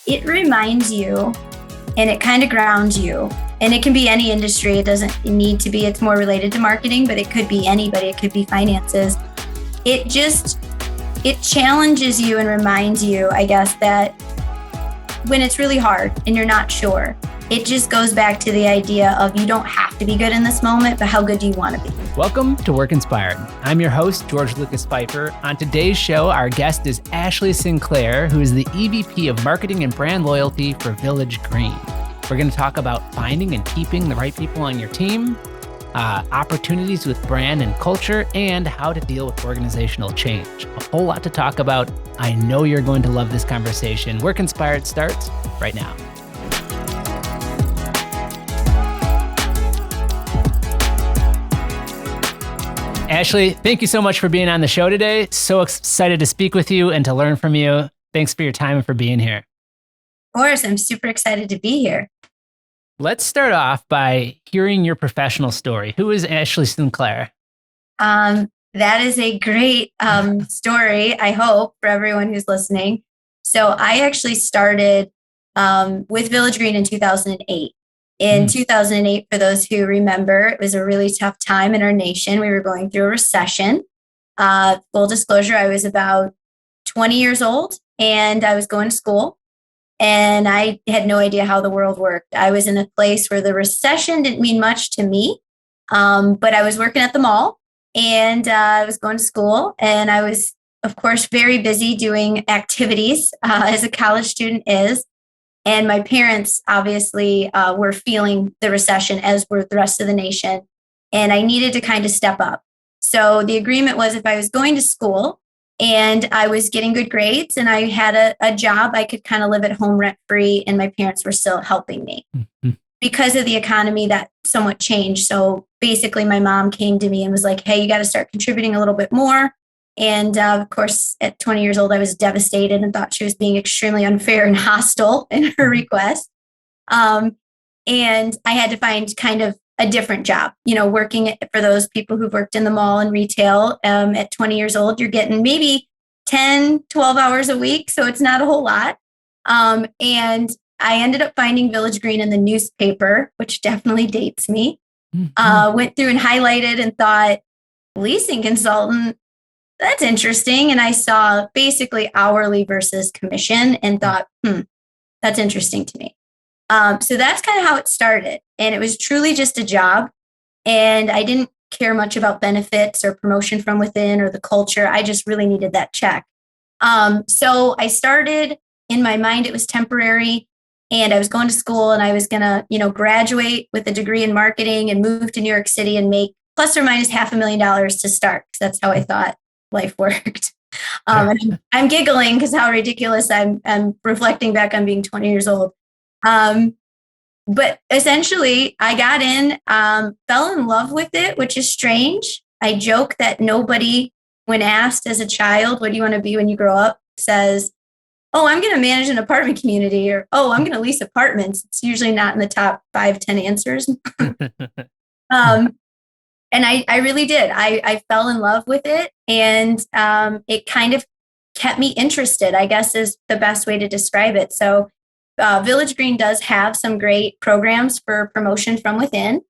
it reminds you and it kind of grounds you. And it can be any industry. It doesn't need to be, it's more related to marketing, but it could be anybody. It could be finances. It challenges you and reminds you, I guess, that when it's really hard and you're not sure, it just goes back to the idea of you don't have to be good in this moment, but how good do you want to be? Welcome to Work Inspired. I'm your host, George Lucas Pfeiffer. On today's show, our guest is Ashley Sinclair, who is the EVP of Marketing and Brand Loyalty for Village Green. We're going to talk about finding and keeping the right people on your team, opportunities with brand and culture, and how to deal with organizational change. A whole lot to talk about. I know you're going to love this conversation. Work Inspired starts right now. Ashley, thank you so much for being on the show today. So excited to speak with you and to learn from you. Thanks for your time and for being here. Of course, I'm super excited to be here. Let's start off by hearing your professional story. Who is Ashley Sinclair? That is a great story, I hope, for everyone who's listening. So I actually started with Village Green in 2008. In 2008, for those who remember, it was a really tough time in our nation. We were going through a recession. Full disclosure, I was about 20 years old and I was going to school and I had no idea how the world worked. I was in a place where the recession didn't mean much to me, but I was working at the mall and I was going to school and I was, of course, very busy doing activities as a college student is. And my parents obviously were feeling the recession, as were the rest of the nation. And I needed to kind of step up. So the agreement was if I was going to school and I was getting good grades and I had a job, I could kind of live at home rent free and my parents were still helping me. Mm-hmm. Because of the economy, that somewhat changed. So basically my mom came to me and was like, hey, you got to start contributing a little bit more. And of course, at 20 years old, I was devastated and thought she was being extremely unfair and hostile in her request. And I had to find kind of a different job, working for those people who've worked in the mall and retail. At 20 years old, you're getting maybe 10, 12 hours a week. So it's not a whole lot. And I ended up finding Village Green in the newspaper, which definitely dates me. Mm-hmm. Went through and highlighted and thought, leasing consultant, that's interesting. And I saw basically hourly versus commission and thought, that's interesting to me. So that's kind of how it started. And it was truly just a job. And I didn't care much about benefits or promotion from within or the culture. I just really needed that check. So I started, in my mind, it was temporary. And I was going to school and I was going to, graduate with a degree in marketing and move to New York City and make plus or minus $500,000 to start. Because that's how I thought life worked. And I'm giggling because how ridiculous I'm reflecting back on being 20 years old. But essentially I got in, fell in love with it, which is strange. I joke that nobody, when asked as a child, what do you want to be when you grow up, says, oh, I'm going to manage an apartment community or, oh, I'm going to lease apartments. It's usually not in the top 5, 10 answers. And I really did. I fell in love with it and it kind of kept me interested, I guess is the best way to describe it. So Village Green does have some great programs for promotion from within.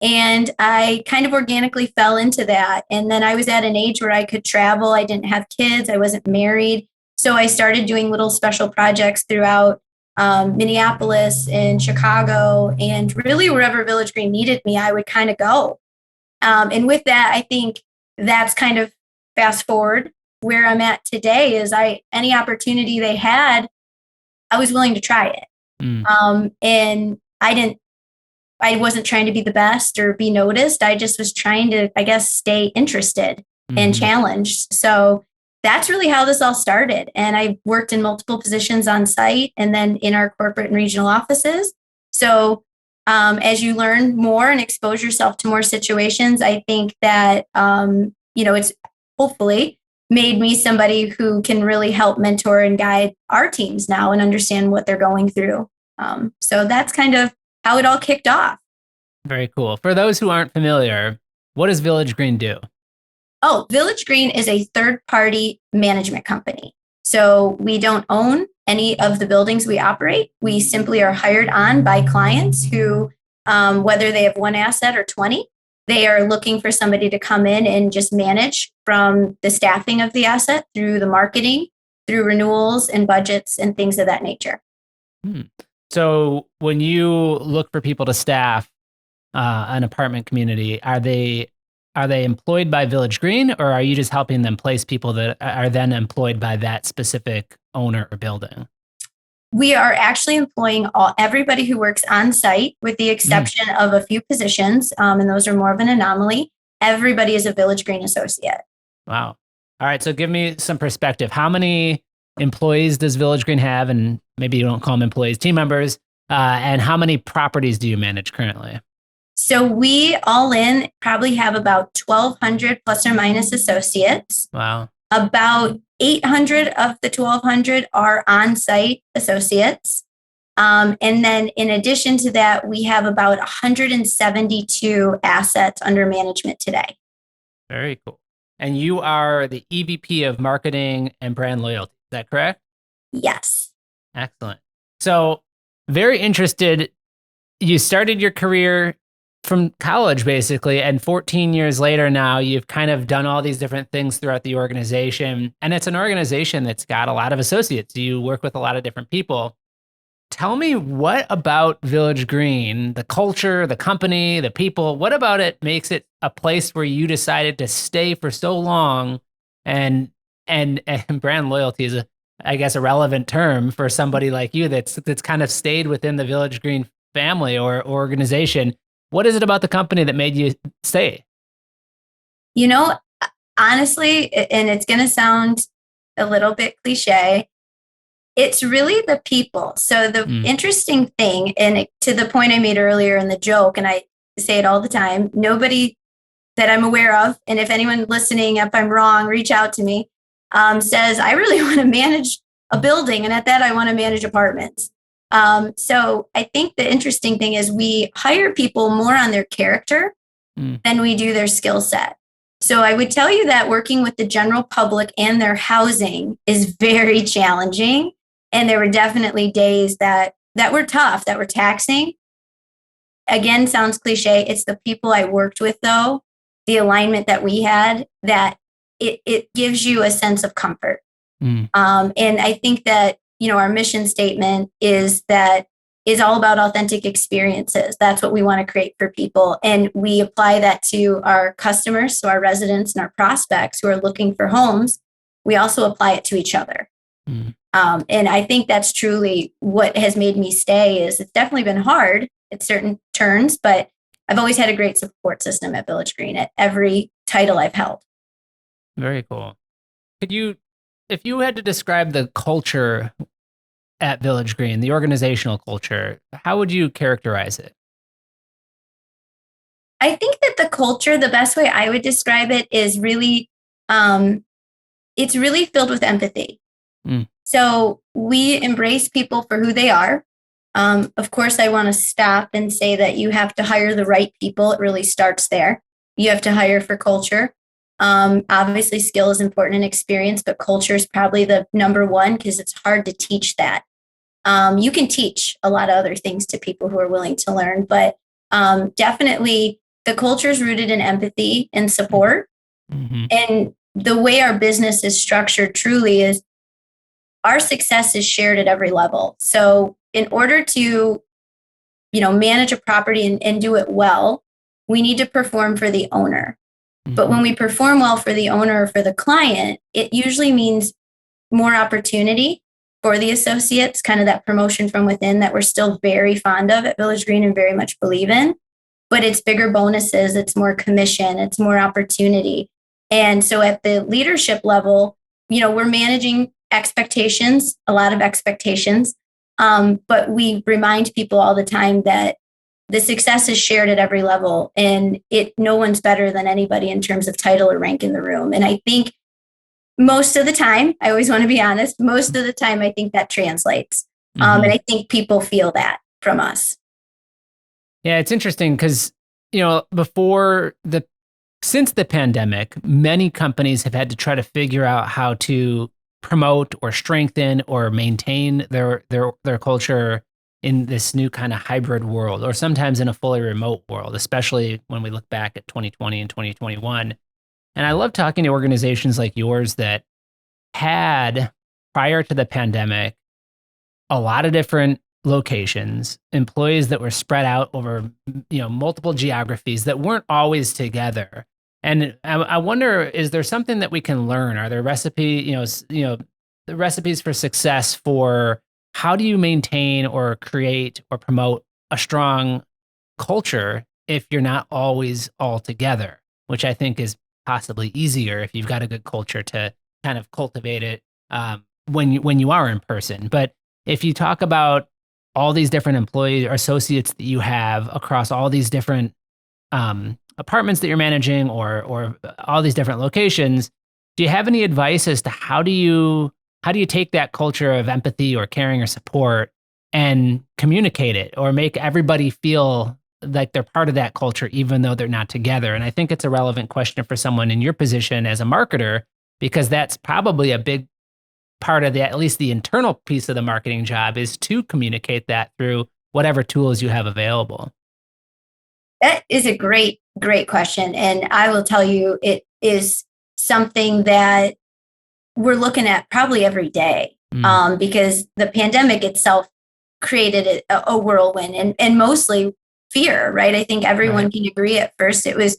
And I kind of organically fell into that. And then I was at an age where I could travel. I didn't have kids. I wasn't married. So I started doing little special projects throughout Minneapolis and Chicago. And really wherever Village Green needed me, I would kind of go. And with that, I think that's kind of fast forward where I'm at today is any opportunity they had, I was willing to try it. And I wasn't trying to be the best or be noticed. I just was trying to, I guess, stay interested and challenged. So that's really how this all started. And I worked in multiple positions on site and then in our corporate and regional offices. So as you learn more and expose yourself to more situations, I think that, it's hopefully made me somebody who can really help mentor and guide our teams now and understand what they're going through. So that's kind of how it all kicked off. Very cool. For those who aren't familiar, what does Village Green do? Oh, Village Green is a third-party management company. So we don't own any of the buildings we operate. We simply are hired on by clients who, whether they have one asset or 20, they are looking for somebody to come in and just manage from the staffing of the asset through the marketing, through renewals and budgets and things of that nature. So when you look for people to staff an apartment community, are they employed by Village Green, or are you just helping them place people that are then employed by that specific owner or building? We are actually employing everybody who works on site, with the exception of a few positions, and those are more of an anomaly. Everybody is a Village Green associate. Wow. All right. So give me some perspective. How many employees does Village Green have? And maybe you don't call them employees, team members. And how many properties do you manage currently? So we all in probably have about 1,200 plus or minus associates. Wow. About 800 of the 1,200 are on-site associates. And then in addition to that, we have about 172 assets under management today. Very cool. And you are the EVP of Marketing and Brand Loyalty. Is that correct? Yes. Excellent. So very interested. You started your career from college, basically, and 14 years later now, you've kind of done all these different things throughout the organization. And it's an organization that's got a lot of associates. You work with a lot of different people. Tell me, what about Village Green, the culture, the company, the people, what about it makes it a place where you decided to stay for so long? And brand loyalty is, I guess, a relevant term for somebody like you that's kind of stayed within the Village Green family or organization. What is it about the company that made you stay? You know, honestly, and it's going to sound a little bit cliche, it's really the people. So the interesting thing, and to the point I made earlier in the joke, and I say it all the time, nobody that I'm aware of, and if anyone listening, if I'm wrong, reach out to me, says, I really want to manage a building, and at that, I want to manage apartments. So I think the interesting thing is we hire people more on their character than we do their skill set. So I would tell you that working with the general public and their housing is very challenging. And there were definitely days that were tough, that were taxing. Again, sounds cliche. It's the people I worked with, though, the alignment that we had, that it gives you a sense of comfort. And I think that, our mission statement is all about authentic experiences. That's what we want to create for people. And we apply that to our customers, so our residents and our prospects who are looking for homes. We also apply it to each other. And I think that's truly what has made me stay. Is it's definitely been hard at certain turns, but I've always had a great support system at Village Green at every title I've held. Very cool. If you had to describe the culture at Village Green, the organizational culture, how would you characterize it? I think that the culture, the best way I would describe it is really, it's really filled with empathy. So we embrace people for who they are. Of course, I want to stop and say that you have to hire the right people. It really starts there. You have to hire for culture. Obviously, skill is important and experience, but culture is probably the number one because it's hard to teach that. You can teach a lot of other things to people who are willing to learn, but definitely the culture is rooted in empathy and support. And the way our business is structured truly is our success is shared at every level. So in order to, manage a property and do it well, we need to perform for the owner. But when we perform well for the owner or for the client, it usually means more opportunity for the associates, kind of that promotion from within that we're still very fond of at Village Green and very much believe in. But it's bigger bonuses, it's more commission, it's more opportunity. And so at the leadership level, we're managing expectations, a lot of expectations. But we remind people all the time that the success is shared at every level, and no one's better than anybody in terms of title or rank in the room. And I think most of the time, I always want to be honest, most of the time, I think that translates. And I think people feel that from us. Yeah, it's interesting because, since the pandemic, many companies have had to try to figure out how to promote or strengthen or maintain their culture in this new kind of hybrid world, or sometimes in a fully remote world, especially when we look back at 2020 and 2021. And I love talking to organizations like yours that had, prior to the pandemic, a lot of different locations, employees that were spread out over, multiple geographies that weren't always together. And I wonder, is there something that we can learn? Are there the recipes for success for how do you maintain or create or promote a strong culture if you're not always all together, which I think is possibly easier if you've got a good culture to kind of cultivate it when you are in person. But if you talk about all these different employee or associates that you have across all these different apartments that you're managing or all these different locations, do you have any advice as to how do you take that culture of empathy or caring or support and communicate it or make everybody feel like they're part of that culture even though they're not together? And I think it's a relevant question for someone in your position as a marketer, because that's probably a big part of at least the internal piece of the marketing job, is to communicate that through whatever tools you have available. That is a great, great question. And I will tell you, it is something that we're looking at probably every day, because the pandemic itself created a whirlwind and mostly fear, right? I think everyone can agree at first it was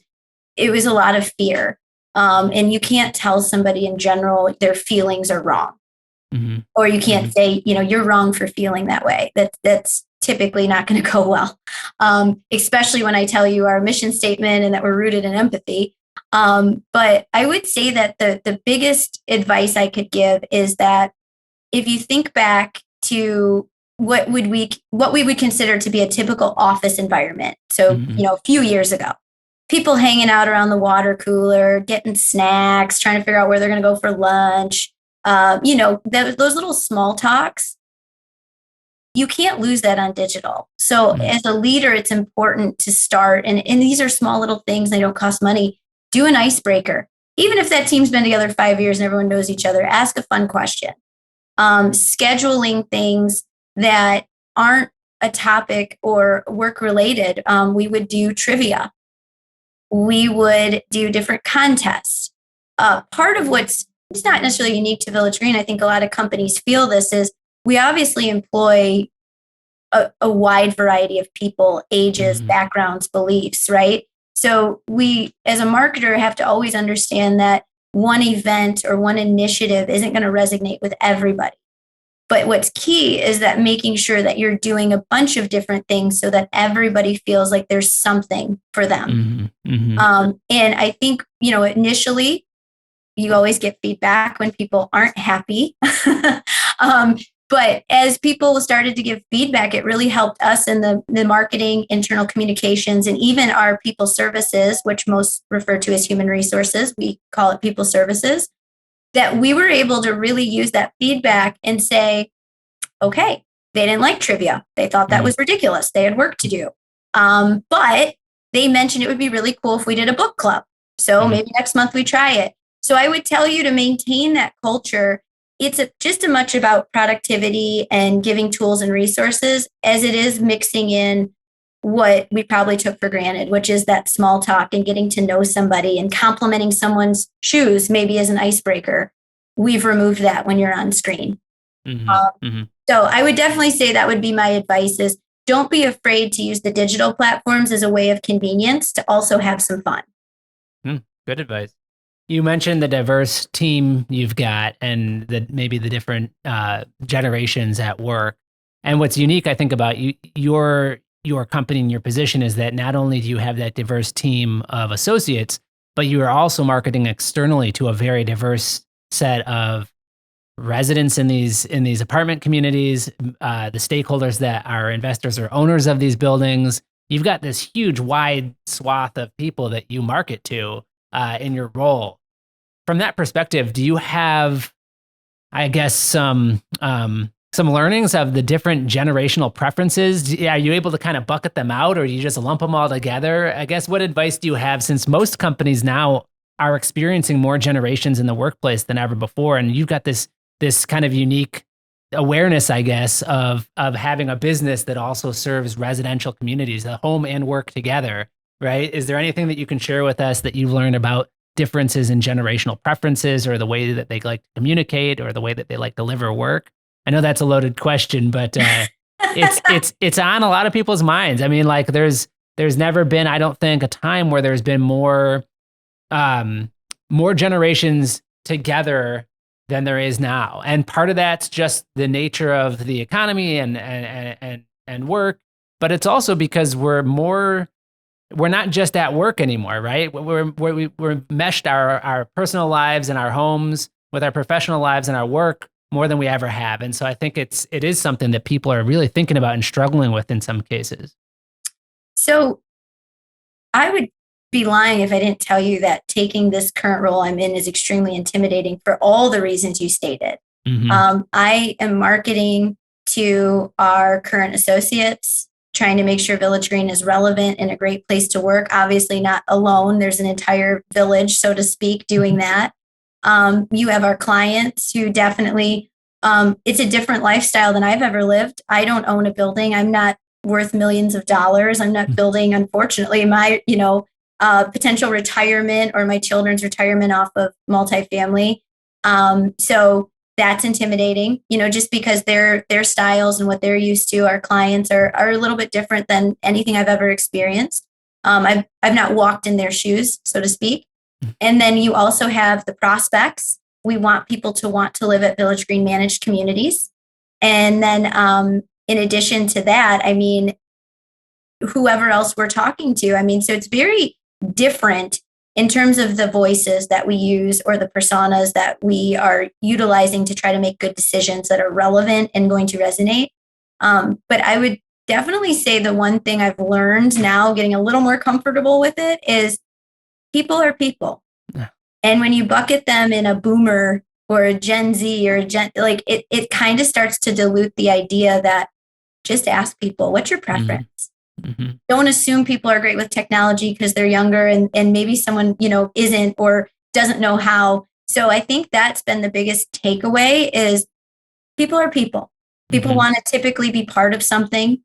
a lot of fear. And you can't tell somebody in general their feelings are wrong. Mm-hmm. Or you can't say, you're wrong for feeling that way. That's typically not going to go well, especially when I tell you our mission statement and that we're rooted in empathy. But I would say that the biggest advice I could give is that if you think back to what we would consider to be a typical office environment. So, a few years ago, people hanging out around the water cooler, getting snacks, trying to figure out where they're going to go for lunch. Those little small talks, you can't lose that on digital. So as a leader, it's important to start, and these are small little things, they don't cost money. Do an icebreaker. Even if that team's been together 5 years and everyone knows each other, ask a fun question. Scheduling things that aren't a topic or work related. We would do trivia. We would do different contests. Part of it's not necessarily unique to Village Green, I think a lot of companies feel this, is we obviously employ a wide variety of people, ages, backgrounds, beliefs, right? So we, as a marketer, have to always understand that one event or one initiative isn't going to resonate with everybody. But what's key is that making sure that you're doing a bunch of different things so that everybody feels like there's something for them. And I think, initially, you always get feedback when people aren't happy. But as people started to give feedback, it really helped us in the marketing, internal communications, and even our people services, which most refer to as human resources. We call it people services, that we were able to really use that feedback and say, okay, they didn't like trivia. They thought that was ridiculous. They had work to do. But they mentioned it would be really cool if we did a book club. So maybe next month we try it. So I would tell you, to maintain that culture, it's just as much about productivity and giving tools and resources as it is mixing in what we probably took for granted, which is that small talk and getting to know somebody and complimenting someone's shoes, maybe as an icebreaker. We've removed that when you're on screen. So I would definitely say that would be my advice, is don't be afraid to use the digital platforms as a way of convenience to also have some fun. Good advice. You mentioned the diverse team you've got and maybe the different generations at work. And what's unique, I think, about your company and your position is that not only do you have that diverse team of associates, but you are also marketing externally to a very diverse set of residents in these apartment communities, the stakeholders that are investors or owners of these buildings. You've got this huge, wide swath of people that you market to in your role. From that perspective, do you have, I guess, some learnings of the different generational preferences? Are you able to kind of bucket them out, or do you just lump them all together? I guess, what advice do you have, since most companies now are experiencing more generations in the workplace than ever before, and you've got this this kind of unique awareness, I guess, of having a business that also serves residential communities, the home and work together, right? Is there anything that you can share with us that you've learned about differences in generational preferences or the way that they like to communicate or the way that they like to live or work? I know that's a loaded question, but it's on a lot of people's minds. I mean, like there's never been, I don't think, a time where there's been more generations together than there is now. And part of that's just the nature of the economy and work, but it's also because we're not just at work anymore, right? We're meshed our personal lives and our homes with our professional lives and our work more than we ever have. And so I think it is something that people are really thinking about and struggling with in some cases. So I would be lying if I didn't tell you that taking this current role I'm in is extremely intimidating for all the reasons you stated. Mm-hmm. I am marketing to our current associates, trying to make sure Village Green is relevant and a great place to work. Obviously not alone. There's an entire village, so to speak, doing that. You have our clients who definitely, it's a different lifestyle than I've ever lived. I don't own a building. I'm not worth millions of dollars. I'm not building, unfortunately, my, potential retirement or my children's retirement off of multifamily. So that's intimidating, just because their styles and what they're used to, our clients are a little bit different than anything I've ever experienced. I've not walked in their shoes, so to speak. And then you also have the prospects. We want people to want to live at Village Green managed communities. And then in addition to that, I mean, whoever else we're talking to, so it's very different in terms of the voices that we use or the personas that we are utilizing to try to make good decisions that are relevant and going to resonate. But I would definitely say the one thing I've learned now, getting a little more comfortable with it, is people are people. Yeah. And when you bucket them in a boomer or a Gen Z or a it kind of starts to dilute the idea that just ask people, what's your preference? Mm-hmm. Don't assume people are great with technology because they're younger and maybe someone, isn't or doesn't know how. So I think that's been the biggest takeaway is people are people. People want to typically be part of something.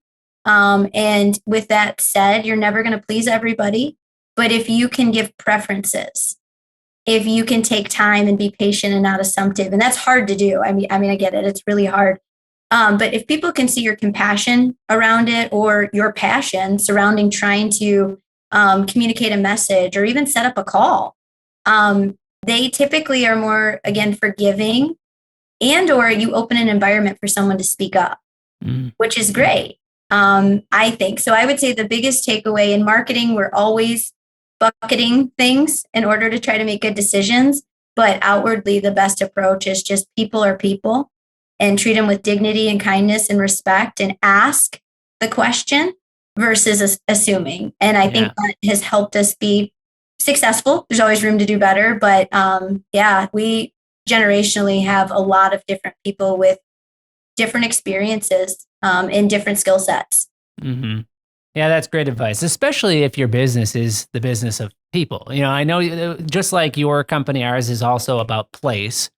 And with that said, you're never going to please everybody. But if you can give preferences, if you can take time and be patient and not assumptive, and that's hard to do. I mean, I get it. It's really hard. But if people can see your compassion around it or your passion surrounding trying to communicate a message or even set up a call, they typically are more, again, forgiving, and or you open an environment for someone to speak up, which is great, I think. So I would say the biggest takeaway in marketing, we're always bucketing things in order to try to make good decisions. But outwardly, the best approach is just people are people, and treat them with dignity and kindness and respect and ask the question versus assuming. And I think that has helped us be successful. There's always room to do better. But we generationally have a lot of different people with different experiences and different skill sets. Mm-hmm. Yeah, that's great advice, especially if your business is the business of people. I know just like your company, ours is also about place.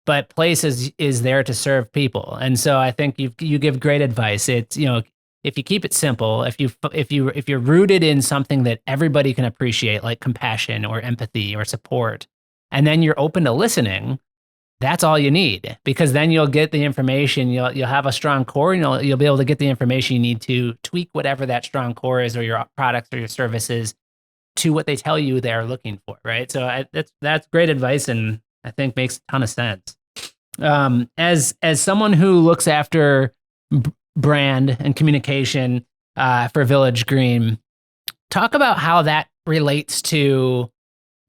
But place is there to serve people, and so I think you give great advice. It's if you keep it simple, if you're rooted in something that everybody can appreciate, like compassion or empathy or support, and then you're open to listening, that's all you need. Because then you'll get the information. You'll have a strong core, and you'll be able to get the information you need to tweak whatever that strong core is, or your products or your services, to what they tell you they're looking for. Right. So that's great advice, and I think makes a ton of sense. As someone who looks after brand and communication for Village Green, talk about how that relates to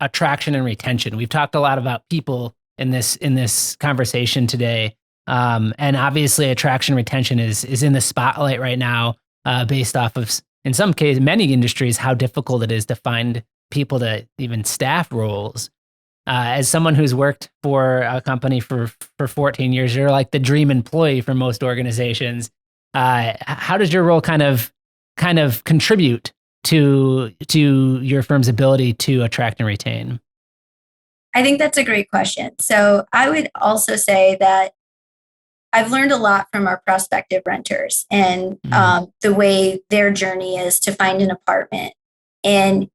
attraction and retention. We've talked a lot about people in this conversation today, and obviously attraction and retention is in the spotlight right now, based off of, in some cases, many industries, how difficult it is to find people to even staff roles. As someone who's worked for a company for 14 years, you're like the dream employee for most organizations. How does your role kind of contribute to your firm's ability to attract and retain? I think that's a great question. So I would also say that I've learned a lot from our prospective renters and the way their journey is to find an apartment. And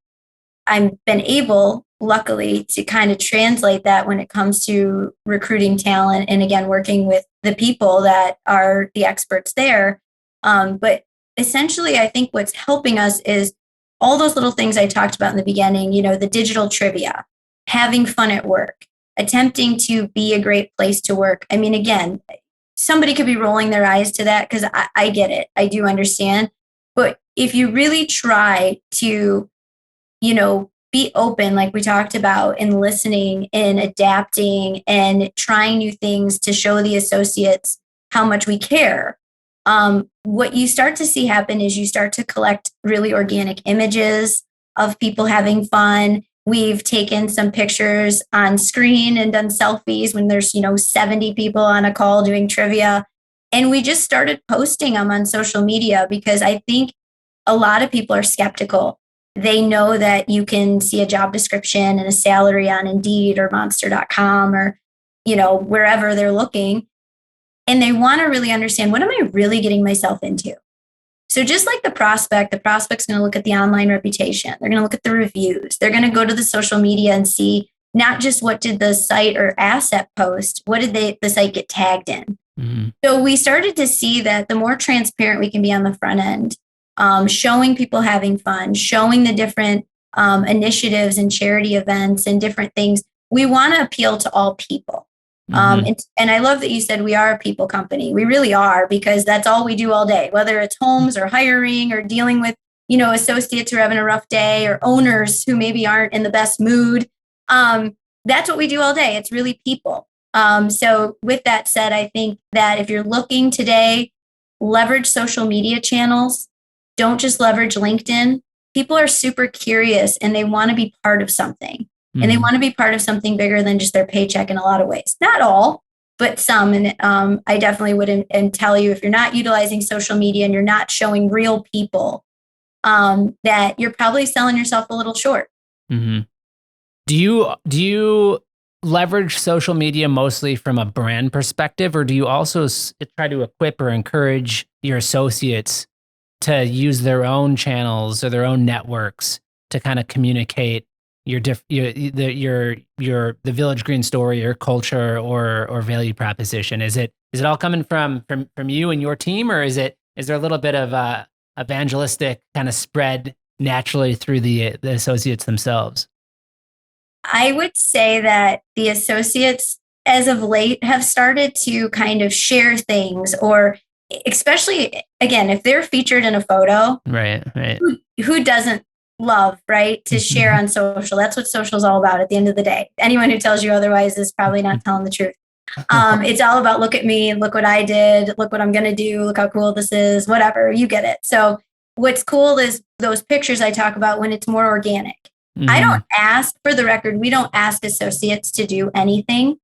I've been able, luckily, to kind of translate that when it comes to recruiting talent and again, working with the people that are the experts there. But essentially, I think what's helping us is all those little things I talked about in the beginning, the digital trivia, having fun at work, attempting to be a great place to work. I mean, again, somebody could be rolling their eyes to that because I get it. I do understand. But if you really try to, be open, like we talked about, and listening and adapting and trying new things to show the associates how much we care. What you start to see happen is you start to collect really organic images of people having fun. We've taken some pictures on screen and done selfies when there's, 70 people on a call doing trivia. And we just started posting them on social media because I think a lot of people are skeptical. They know that you can see a job description and a salary on Indeed or monster.com or, wherever they're looking. And they want to really understand, what am I really getting myself into? So just like the prospect's going to look at the online reputation. They're going to look at the reviews. They're going to go to the social media and see not just what did the site or asset post, what did the site get tagged in? Mm-hmm. So we started to see that the more transparent we can be on the front end, showing people having fun, showing the different initiatives and charity events and different things, we want to appeal to all people. And I love that you said we are a people company. We really are, because that's all we do all day, whether it's homes or hiring or dealing with, associates who are having a rough day or owners who maybe aren't in the best mood. That's what we do all day. It's really people. So with that said, I think that if you're looking today, leverage social media channels. Don't just leverage LinkedIn. People are super curious and they want to be part of something. And they want to be part of something bigger than just their paycheck in a lot of ways. Not all, but some. And I definitely would and tell you, if you're not utilizing social media and you're not showing real people, that you're probably selling yourself a little short. Mm-hmm. Do you leverage social media mostly from a brand perspective, or do you also try to equip or encourage your associates to use their own channels or their own networks to kind of communicate the Village Green story, your culture, or value proposition? Is it all coming from you and your team, or is there a little bit of evangelistic kind of spread naturally through the associates themselves? I would say that the associates as of late have started to kind of share things, or especially, again, if they're featured in a photo, right. Who doesn't love, right, to share on social? That's what social is all about at the end of the day. Anyone who tells you otherwise is probably not telling the truth. It's all about, look at me, look what I did, look what I'm going to do, look how cool this is, whatever, you get it. So what's cool is those pictures I talk about when it's more organic. Mm-hmm. I don't ask, for the record, we don't ask associates to do anything.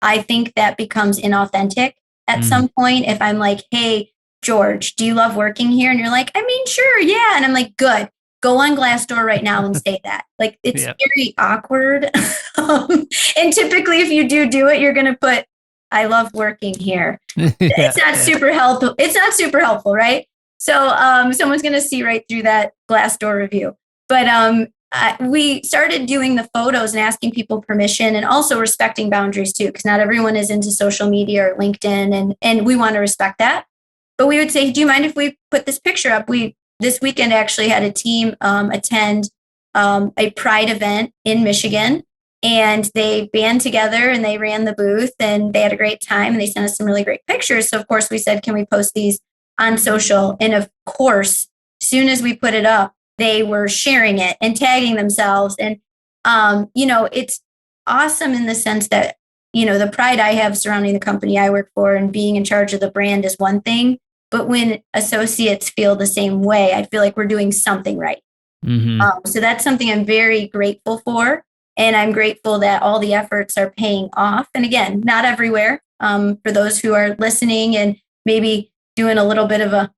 I think that becomes inauthentic at some point. If I'm like, hey, George, do you love working here? And you're like, I mean, sure, yeah. And I'm like, good. Go on Glassdoor right now and say that. Like, it's very awkward. And typically, if you do it, you're going to put, I love working here. It's not super helpful. It's not super helpful, right? So someone's going to see right through that Glassdoor review. But we started doing the photos and asking people permission, and also respecting boundaries too, because not everyone is into social media or LinkedIn, and we want to respect that. But we would say, do you mind if we put this picture up? This weekend actually had a team attend a Pride event in Michigan, and they band together and they ran the booth and they had a great time and they sent us some really great pictures. So of course we said, can we post these on social? And of course, as soon as we put it up, they were sharing it and tagging themselves. And, it's awesome in the sense that, the pride I have surrounding the company I work for and being in charge of the brand is one thing. But when associates feel the same way, I feel like we're doing something right. Mm-hmm. So that's something I'm very grateful for. And I'm grateful that all the efforts are paying off. And again, not everywhere. For those who are listening and maybe doing a little bit of a,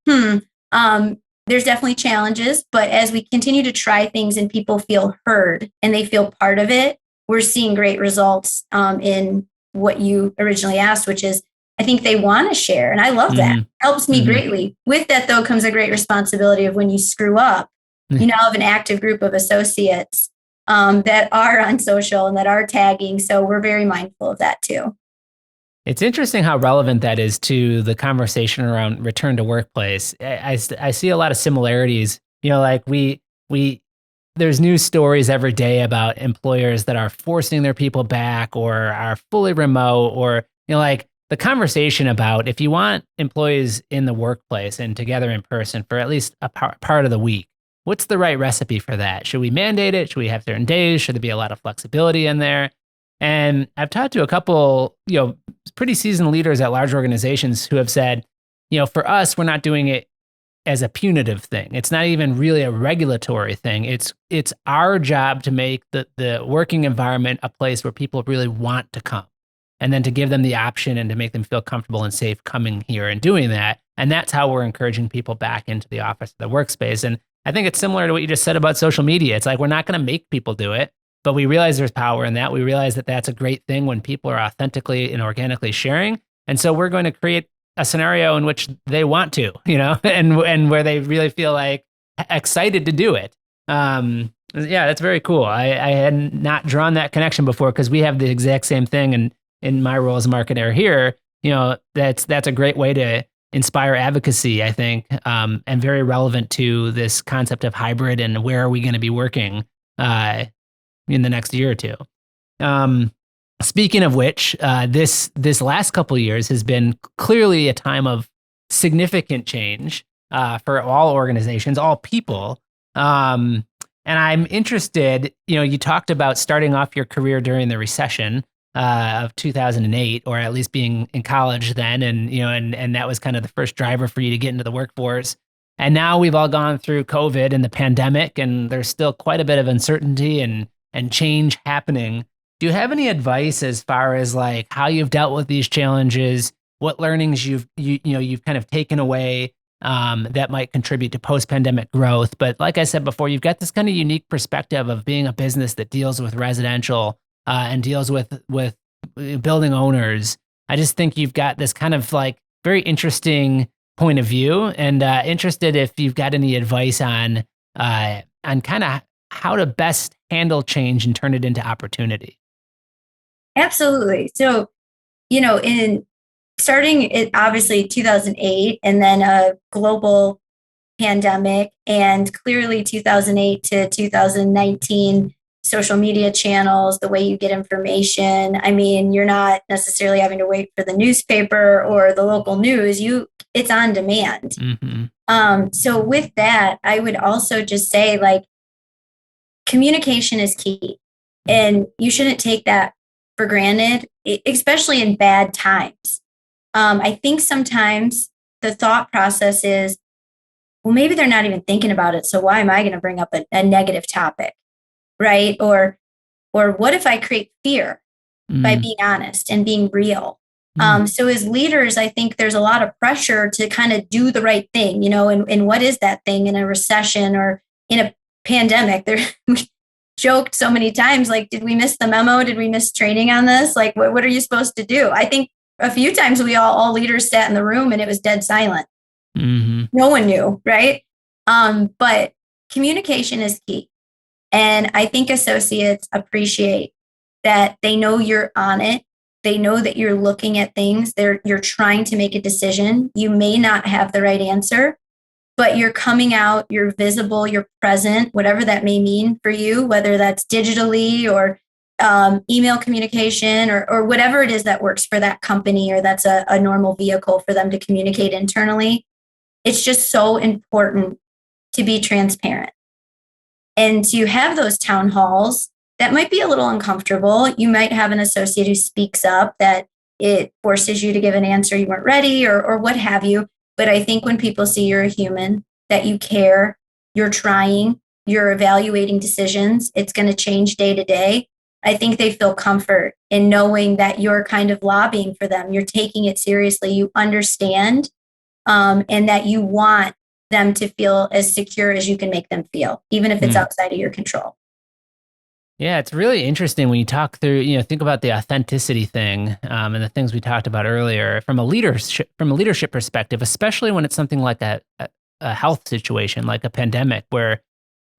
there's definitely challenges. But as we continue to try things and people feel heard and they feel part of it, we're seeing great results in what you originally asked, which is I think they want to share. And I love that. It helps me greatly. With that, though, comes a great responsibility of when you screw up, you now have an active group of associates that are on social and that are tagging. So we're very mindful of that too. It's interesting how relevant that is to the conversation around return to workplace. I see a lot of similarities. Like there's news stories every day about employers that are forcing their people back or are fully remote, or, like the conversation about if you want employees in the workplace and together in person for at least a part of the week, what's the right recipe for that? Should we mandate it? Should we have certain days? Should there be a lot of flexibility in there? And I've talked to a couple, pretty seasoned leaders at large organizations who have said, for us, we're not doing it as a punitive thing. It's not even really a regulatory thing. It's our job to make the working environment a place where people really want to come, and then to give them the option and to make them feel comfortable and safe coming here and doing that. And that's how we're encouraging people back into the office, the workspace. And I think it's similar to what you just said about social media. It's like, we're not going to make people do it, but we realize there's power in that. We realize that that's a great thing when people are authentically and organically sharing. And so we're going to create a scenario in which they want to, and where they really feel like excited to do it. Yeah, that's very cool. I had not drawn that connection before, because we have the exact same thing. And in my role as a marketer here, that's a great way to inspire advocacy, I think, and very relevant to this concept of hybrid and where are we going to be working in the next year or two. Speaking of which, this last couple of years has been clearly a time of significant change for all organizations, all people. And I'm interested, you talked about starting off your career during the recession of 2008, or at least being in college then, and that was kind of the first driver for you to get into the workforce. And now we've all gone through COVID and the pandemic, and there's still quite a bit of uncertainty and change happening. Do you have any advice as far as like how you've dealt with these challenges, what learnings you've kind of taken away that might contribute to post-pandemic growth? But like I said before, you've got this kind of unique perspective of being a business that deals with residential and deals with building owners. I just think you've got this kind of like very interesting point of view, and interested if you've got any advice on kind of how to best handle change and turn it into opportunity. Absolutely. So, in starting it obviously 2008, and then a global pandemic, and clearly 2008 to 2019 social media channels, the way you get information. I mean, you're not necessarily having to wait for the newspaper or the local news. It's on demand. So with that, I would also just say, like, communication is key, and you shouldn't take that for granted, especially in bad times. I think sometimes the thought process is, well, maybe they're not even thinking about it, so why am I going to bring up a negative topic, right? Or what if I create fear by being honest and being real? So as leaders, I think there's a lot of pressure to kind of do the right thing, and what is that thing in a recession or in a pandemic? We joked so many times, like, did we miss the memo? Did we miss training on this? Like, what are you supposed to do? I think a few times we all leaders sat in the room and it was dead silent. No one knew, right? But communication is key. And I think associates appreciate that they know you're on it. They know that you're looking at things. You're trying to make a decision. You may not have the right answer, but you're coming out, you're visible, you're present, whatever that may mean for you, whether that's digitally or email communication or whatever it is that works for that company, or that's a normal vehicle for them to communicate internally. It's just so important to be transparent and to have those town halls that might be a little uncomfortable. You might have an associate who speaks up that it forces you to give an answer you weren't ready or what have you. But I think when people see you're a human, that you care, you're trying, you're evaluating decisions, it's going to change day to day. I think they feel comfort in knowing that you're kind of lobbying for them. You're taking it seriously. You understand, and that you want them to feel as secure as you can make them feel, even if it's outside of your control. Yeah, it's really interesting when you talk through, think about the authenticity thing, and the things we talked about earlier from a leadership perspective, especially when it's something like a health situation, like a pandemic, where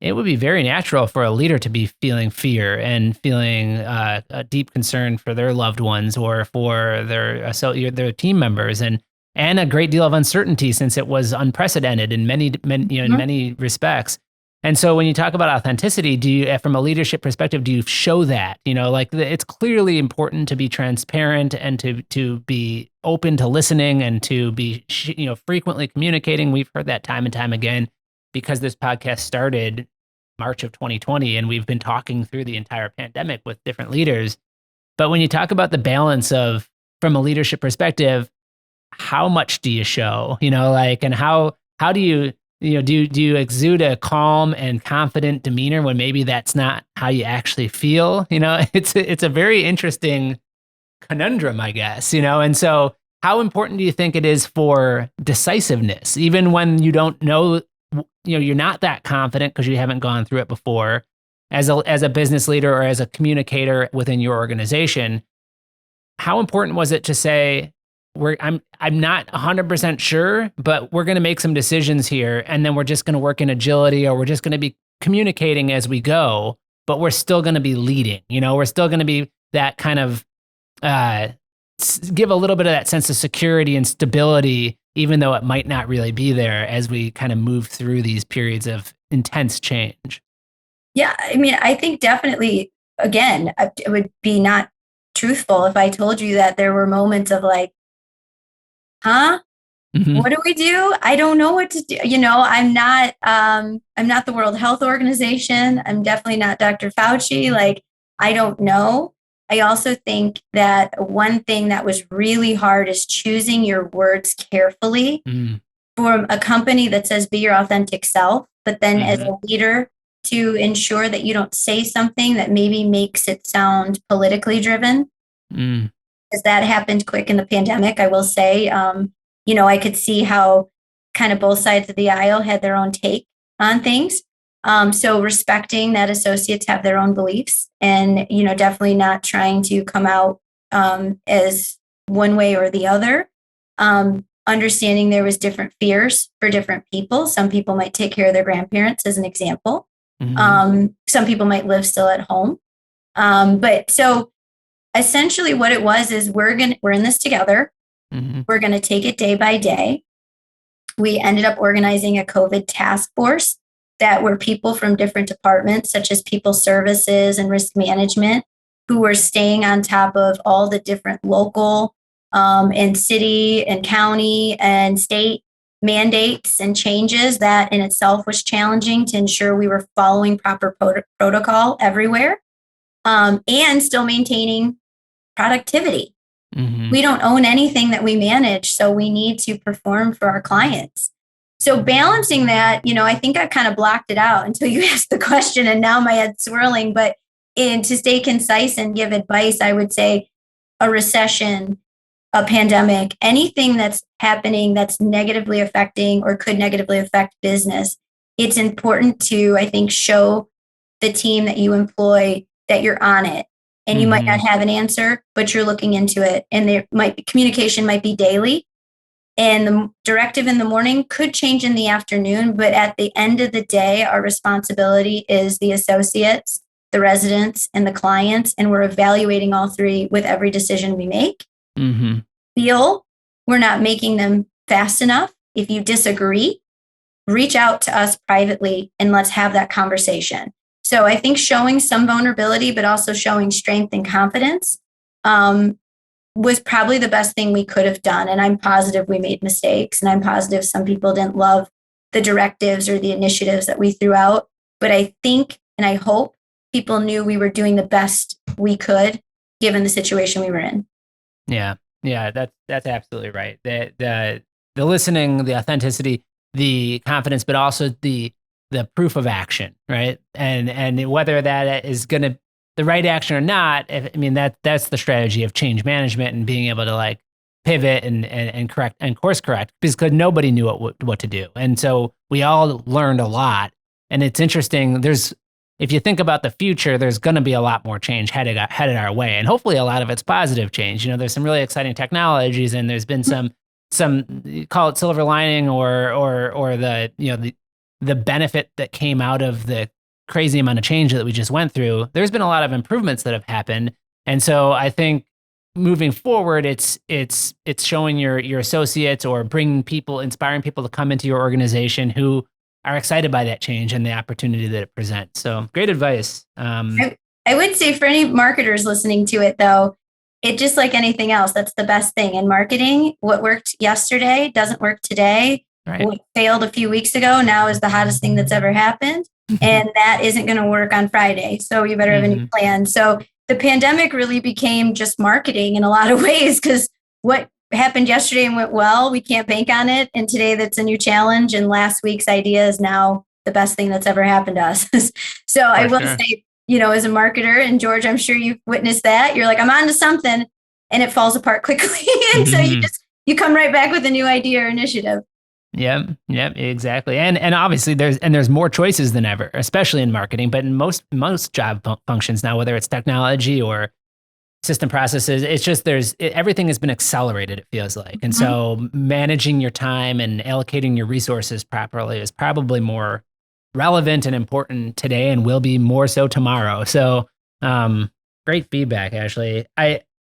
it would be very natural for a leader to be feeling fear and feeling a deep concern for their loved ones or for their team members, and a great deal of uncertainty since it was unprecedented in in Mhm. many respects. And so when you talk about authenticity, do you, from a leadership perspective, do you show that? It's clearly important to be transparent and to be open to listening and to be frequently communicating. We've heard that time and time again because this podcast started March of 2020 and we've been talking through the entire pandemic with different leaders. But when you talk about the balance of from a leadership perspective, how much do you show? And how do you do you exude a calm and confident demeanor when maybe that's not how you actually feel? It's a very interesting conundrum, I guess. And so how important do you think it is for decisiveness, even when you don't know, you're not that confident because you haven't gone through it before, as a business leader or as a communicator within your organization? How important was it to say, I'm not 100% sure, but we're going to make some decisions here, and then we're just going to work in agility, or we're just going to be communicating as we go, but we're still going to be leading. We're still going to be that kind of uh, give a little bit of that sense of security and stability, even though it might not really be there as we kind of move through these periods of intense change. Yeah, I mean, I think definitely, again, it would be not truthful if I told you that there were moments of like, huh? Hmm. What do we do? I don't know what to do. I'm not the World Health Organization. I'm definitely not Dr. Fauci. Like, I don't know. I also think that one thing that was really hard is choosing your words carefully Mm. for a company that says be your authentic self, but then as Hmm. a leader to ensure that you don't say something that maybe makes it sound politically driven, Mm. because that happened quick in the pandemic, I will say. I could see how kind of both sides of the aisle had their own take on things. So respecting that associates have their own beliefs and, definitely not trying to come out as one way or the other. Understanding there was different fears for different people. Some people might take care of their grandparents as an example. Hmm. Some people might live still at home. But so essentially what it was is we're in this together. Hmm. We're going to take it day by day. We ended up organizing a COVID task force that were people from different departments, such as people services and risk management, who were staying on top of all the different local and city and county and state mandates and changes that in itself was challenging to ensure we were following proper protocol everywhere, and still maintaining productivity. Hmm. We don't own anything that we manage, so we need to perform for our clients. So balancing that, I think I kind of blocked it out until you asked the question, and now my head's swirling. But to stay concise and give advice, I would say a recession, a pandemic, anything that's happening that's negatively affecting or could negatively affect business, it's important to, I think, show the team that you employ that you're on it. And you might Hmm. not have an answer, but you're looking into it. And there might be communication might be daily. And the directive in the morning could change in the afternoon. But at the end of the day, our responsibility is the associates, the residents, and the clients. And we're evaluating all three with every decision we make. Hmm. Feel we're not making them fast enough. If you disagree, reach out to us privately and let's have that conversation. So I think showing some vulnerability, but also showing strength and confidence, was probably the best thing we could have done. And I'm positive we made mistakes, and I'm positive some people didn't love the directives or the initiatives that we threw out. But I think and I hope people knew we were doing the best we could given the situation we were in. Yeah, yeah, that's absolutely right. The listening, the authenticity, the confidence, but also the proof of action, right? And whether that is going to the right action or not. I mean that's the strategy of change management and being able to like pivot and correct and course correct because nobody knew what to do, and so we all learned a lot. And it's interesting. if you think about the future, there's going to be a lot more change headed our way, and hopefully a lot of it's positive change. There's some really exciting technologies, and there's been some call it silver lining or the benefit that came out of the crazy amount of change that we just went through. There's been a lot of improvements that have happened, and so I think moving forward, it's showing your associates or inspiring people to come into your organization who are excited by that change and the opportunity that it presents. So great advice. I would say for any marketers listening to it, though, it just like anything else, that's the best thing in marketing. What worked yesterday doesn't work today. Right. What failed a few weeks ago now is the hottest thing that's ever happened. And that isn't going to work on Friday. So you better have a new plan. So the pandemic really became just marketing in a lot of ways, because what happened yesterday and went well, we can't bank on it. And today that's a new challenge. And last week's idea is now the best thing that's ever happened to us. So I will say, as a marketer, and George, I'm sure you've witnessed that, you're like, I'm on to something, and it falls apart quickly. And so you come right back with a new idea or initiative. Yep, exactly. And obviously there's more choices than ever, especially in marketing, but in most job functions now, whether it's technology or system processes, it's just everything has been accelerated, it feels like. And so managing your time and allocating your resources properly is probably more relevant and important today, and will be more so tomorrow. So great feedback, Ashley.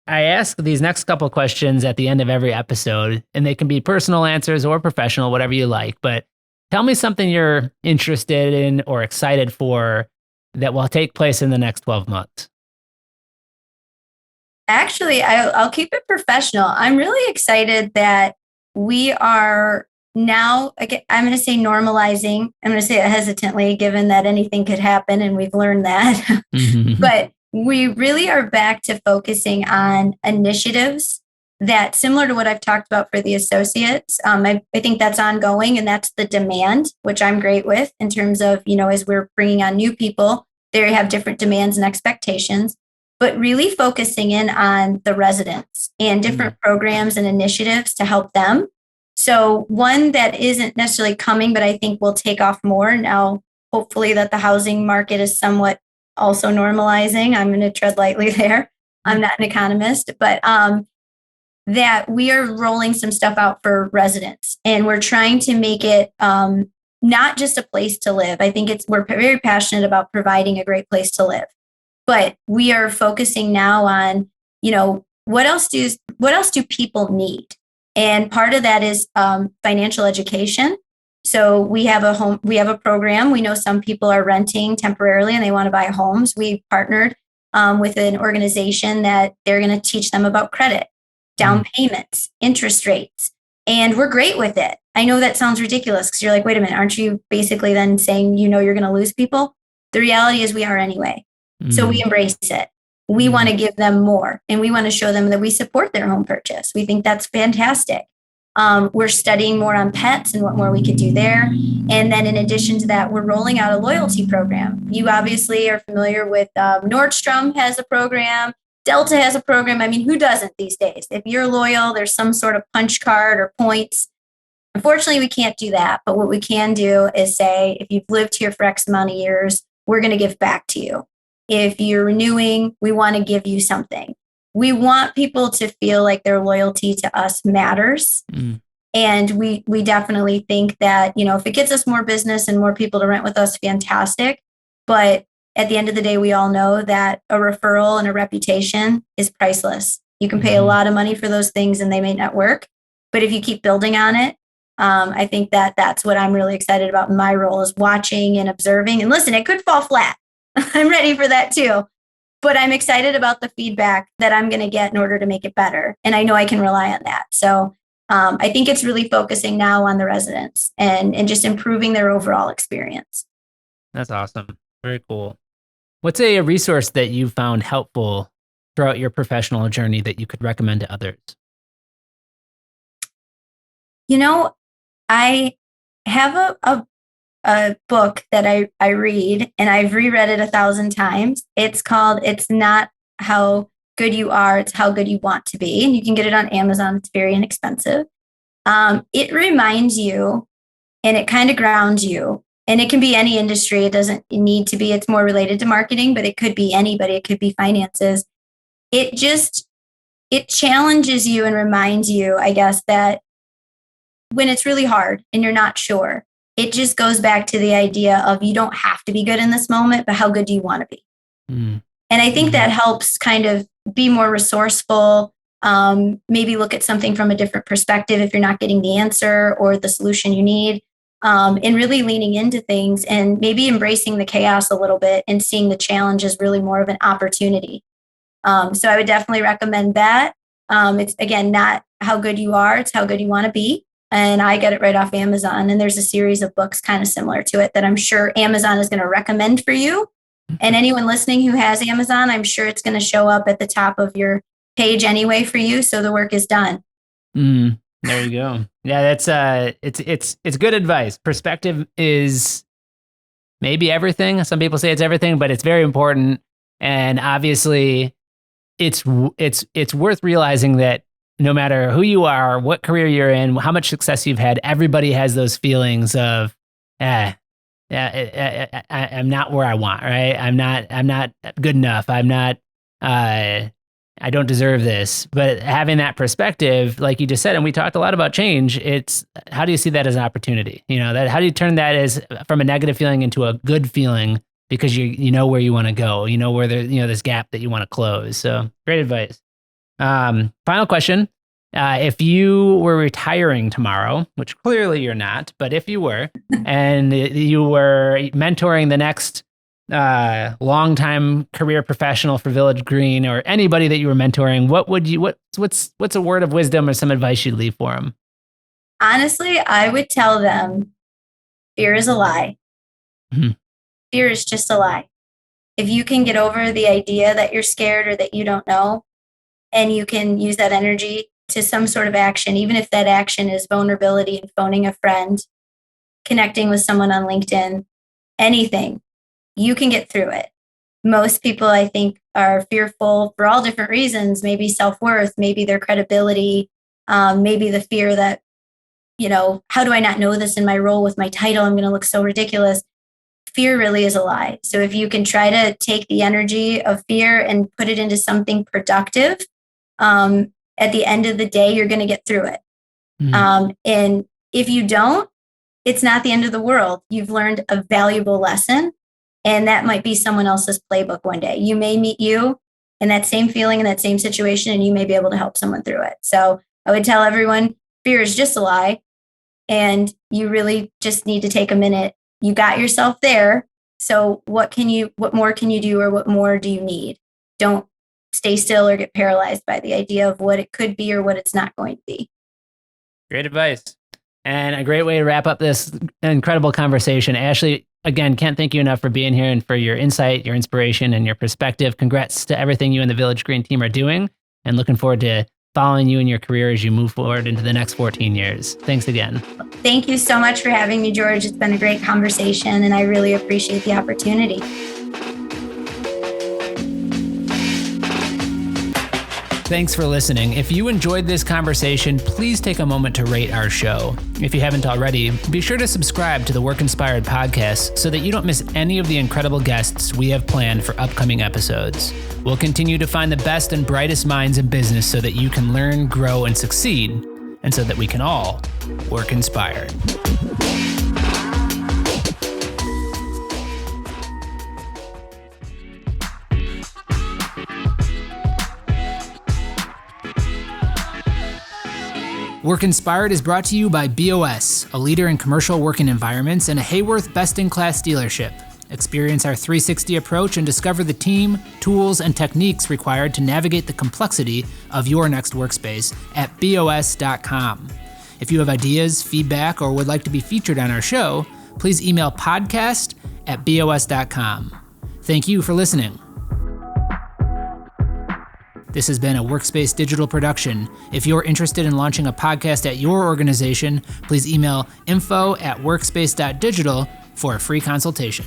I ask these next couple of questions at the end of every episode, and they can be personal answers or professional, whatever you like. But tell me something you're interested in or excited for that will take place in the next 12 months. Actually, I'll keep it professional. I'm really excited that we are now, again, I'm going to say normalizing. I'm going to say it hesitantly, given that anything could happen, and we've learned that. But we really are back to focusing on initiatives that, similar to what I've talked about for the associates, I think that's ongoing, and that's the demand, which I'm great with in terms of, as we're bringing on new people, they have different demands and expectations, but really focusing in on the residents and different programs and initiatives to help them. So one that isn't necessarily coming, but I think will take off more now, hopefully that the housing market is somewhat also normalizing. I'm going to tread lightly there. I'm not an economist, but that we are rolling some stuff out for residents, and we're trying to make it not just a place to live. I think we're very passionate about providing a great place to live, but we are focusing now on, what else do people need? And part of that is financial education. So we have a program. We know some people are renting temporarily and they want to buy homes. We partnered with an organization that they're going to teach them about credit, down payments, interest rates. And we're great with it. I know that sounds ridiculous because you're like, wait a minute, aren't you basically then saying, you're going to lose people? The reality is we are anyway. So we embrace it. We want to give them more, and we want to show them that we support their home purchase. We think that's fantastic. We're studying more on pets and what more we could do there. And then in addition to that, we're rolling out a loyalty program. You obviously are familiar with Nordstrom has a program. Delta has a program. I mean, who doesn't these days? If you're loyal, there's some sort of punch card or points. Unfortunately, we can't do that. But what we can do is say, if you've lived here for X amount of years, we're going to give back to you. If you're renewing, we want to give you something. We want people to feel like their loyalty to us matters. And we definitely think that, if it gets us more business and more people to rent with us, fantastic. But at the end of the day, we all know that a referral and a reputation is priceless. You can pay a lot of money for those things and they may not work. But if you keep building on it, I think that's what I'm really excited about in my role, is watching and observing. And listen, it could fall flat. I'm ready for that too. But I'm excited about the feedback that I'm going to get in order to make it better. And I know I can rely on that. So I think it's really focusing now on the residents and just improving their overall experience. That's awesome. Very cool. What's a resource that you found helpful throughout your professional journey that you could recommend to others? I have a book that I read, and I've reread it 1,000 times. It's called It's Not How Good You Are, It's How Good You Want to Be. And you can get it on Amazon. It's very inexpensive. It reminds you, and it kind of grounds you And it can be any industry. It doesn't need to be, it's more related to marketing, but it could be anybody. It could be finances. It challenges you and reminds you, I guess, that when it's really hard and you're not sure, it just goes back to the idea of you don't have to be good in this moment, but how good do you want to be? Mm. And I think that helps kind of be more resourceful, maybe look at something from a different perspective if you're not getting the answer or the solution you need, and really leaning into things and maybe embracing the chaos a little bit and seeing the challenge as really more of an opportunity. So I would definitely recommend that. It's, again, not how good you are, it's how good you want to be. And I get it right off Amazon. And there's a series of books kind of similar to it that I'm sure Amazon is going to recommend for you. And anyone listening who has Amazon, I'm sure it's going to show up at the top of your page anyway for you. So the work is done. There you go. Yeah, that's it's good advice. Perspective is maybe everything. Some people say it's everything, but it's very important. And obviously it's worth realizing that no matter who you are, what career you're in, how much success you've had, everybody has those feelings of, I'm not where I want, right? I'm not good enough. I don't deserve this. But having that perspective, like you just said, and we talked a lot about change, it's how do you see that as an opportunity? How do you turn that as from a negative feeling into a good feeling because you know where you want to go, where this gap that you want to close. So great advice. Final question. If you were retiring tomorrow, which clearly you're not, but if you were, and you were mentoring the next longtime career professional for Village Green or anybody that you were mentoring, what's a word of wisdom or some advice you'd leave for them? Honestly, I would tell them fear is a lie. Mm-hmm. Fear is just a lie. If you can get over the idea that you're scared or that you don't know, and you can use that energy to some sort of action, even if that action is vulnerability and phoning a friend, connecting with someone on LinkedIn, anything, you can get through it. Most people, I think, are fearful for all different reasons, maybe self-worth, maybe their credibility, maybe the fear that, how do I not know this in my role with my title? I'm going to look so ridiculous. Fear really is a lie. So if you can try to take the energy of fear and put it into something productive, at the end of the day, you're going to get through it. Mm-hmm. And if you don't, it's not the end of the world. You've learned a valuable lesson, and that might be someone else's playbook one day. You may meet you in that same feeling, in that same situation, and you may be able to help someone through it. So I would tell everyone, fear is just a lie, and you really just need to take a minute. You got yourself there. So what more can you do, or what more do you need? Don't stay still or get paralyzed by the idea of what it could be or what it's not going to be. Great advice. And a great way to wrap up this incredible conversation. Ashley, again, can't thank you enough for being here and for your insight, your inspiration, and your perspective. Congrats to everything you and the Village Green team are doing, and looking forward to following you in your career as you move forward into the next 14 years. Thanks again. Thank you so much for having me, George. It's been a great conversation, and I really appreciate the opportunity. Thanks for listening. If you enjoyed this conversation, please take a moment to rate our show. If you haven't already, be sure to subscribe to the Work Inspired podcast so that you don't miss any of the incredible guests we have planned for upcoming episodes. We'll continue to find the best and brightest minds in business so that you can learn, grow, and succeed, and so that we can all work inspired. Work Inspired is brought to you by BOS, a leader in commercial working environments and a Hayworth best-in-class dealership. Experience our 360 approach and discover the team, tools, and techniques required to navigate the complexity of your next workspace at BOS.com. If you have ideas, feedback, or would like to be featured on our show, please email podcast@BOS.com. Thank you for listening. This has been a Workspace digital production. If you're interested in launching a podcast at your organization, please email info@workspace.digital for a free consultation.